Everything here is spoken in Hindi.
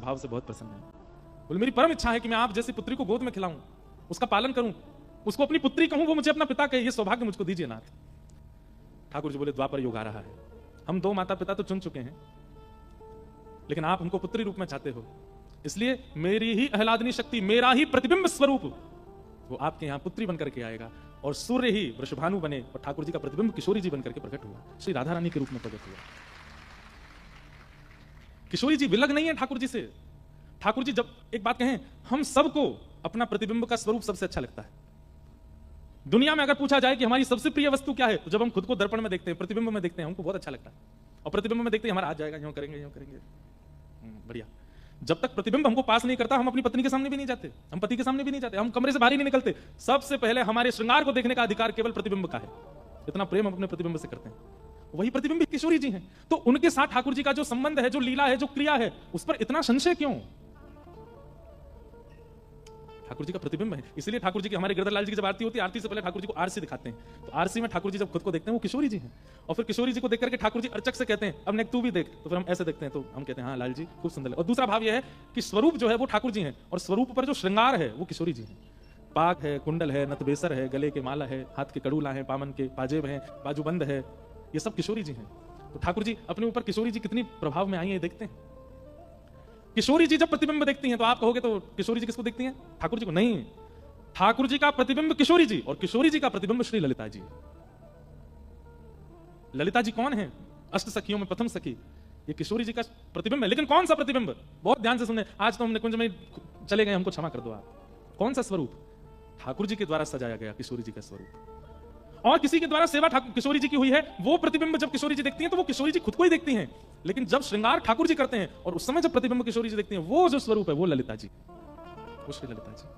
स्वभाव से बहुत प्रसन्न है। बोले मेरी परम इच्छा है कि मैं आप जैसी पुत्री को गोद में खिलाऊं, उसका पालन करूं, उसको अपनी पुत्री कहूं, वो मुझे अपना पिता कहे, ये सौभाग्य मुझको दीजिए नाथ। ठाकुर जी बोले द्वापर युग आ रहा है, हम 2 माता पिता तो चुन चुके हैं, लेकिन आप हमको पुत्री रूप में चाहते हो, इसलिए मेरी ही आह्लादनी शक्ति, मेरा ही प्रतिबिंब स्वरूप वो आपके यहां पुत्री बनकर के आएगा। और सूर्य ही वृषभानु बने और ठाकुर जी का प्रतिबिंब किशोरी जी बनकर के प्रकट हुआ, श्री राधा रानी के रूप में प्रकट हुआ। किशोरी जी विलग नहीं है ठाकुर जी से। ठाकुर जी जब एक बात कहें, हम सबको अपना प्रतिबिंब का स्वरूप सबसे अच्छा लगता है। दुनिया में अगर पूछा जाए कि हमारी सबसे प्रिय वस्तु क्या है, तो जब हम खुद को दर्पण में देखते हैं, प्रतिबिंब में देखते हैं, हमको बहुत अच्छा लगता है। और प्रतिबिंब में देखते हैं हमारा आज जाएगा, यूं करेंगे, यूं करेंगे, बढ़िया। जब तक प्रतिबिंब हमको पास नहीं करता, हम अपनी पत्नी के सामने भी नहीं जाते, हम पति के सामने भी नहीं जाते, हम कमरे से बाहर ही नहीं निकलते। सबसे पहले हमारे श्रृंगार को देखने का अधिकार केवल प्रतिबिंब का है। इतना प्रेम हम अपने प्रतिबिंब से करते हैं। वही प्रतिबिंब किशोरी जी हैं। तो उनके साथ ठाकुर जी का जो संबंध है, जो लीला है, जो क्रिया है, उस पर इतना संशय क्यों? ठाकुर जी का प्रतिबिंब है। इसलिए ठाकुर जी की, हमारे गिरधर लाल जी की जब आरती होती है, आरती से पहले ठाकुर जी को आरसी दिखाते हैं। तो आरसी में ठाकुर जी जब खुद को देखते हैं, वो किशोरी जी हैं। और फिर किशोरी जी को देख करके ठाकुर जी अर्चक से कहते हैं, अब नेक तू भी देख। तो फिर हम ऐसे देखते हैं, तो हम कहते हैं हाँ लाल जी खूब सुंदर है। और दूसरा भाव यह है कि स्वरूप जो है वो ठाकुर जी हैं, और स्वरूप पर जो श्रृंगार है वो किशोरी जी हैं। पाक है, कुंडल है, नतबेसर है, गले के माला है, हाथ के कड़ूला है, पामन के पाजेब है, बाजूबंद है, ये सब किशोरी जी हैं। तो ठाकुर जी अपने ऊपर किशोरी जी कितनी प्रभाव में आई है देखते हैं। किशोरी जी जब प्रतिबिंब देखती हैं, तो आप कहोगे तो किशोरी जी किसको देखती हैं? ठाकुर जी को नहीं। ठाकुर जी का प्रतिबिंब किशोरी जी, और किशोरी जी का प्रतिबिंब श्री ललिता जी। ललिता जी कौन है? अष्ट सखियों में प्रथम सखी, ये किशोरी जी का प्रतिबिंब है। लेकिन कौन सा प्रतिबिंब? बहुत ध्यान से सुनने, आज तो हमने कुंज में चले गए, हमको क्षमा कर दो आप। कौन सा स्वरूप? ठाकुर जी के द्वारा सजाया गया किशोरी जी का स्वरूप। और किसी के द्वारा सेवा किशोरी जी की हुई है। वो प्रतिबिंब जब किशोरी जी देखती हैं, तो वो किशोरी जी खुद को ही देखती हैं, लेकिन जब श्रृंगार ठाकुर जी करते हैं, और उस समय जब प्रतिबिंब किशोरी जी देखती हैं, वो जो स्वरूप है वो ललिता जी, वो श्री ललिता जी।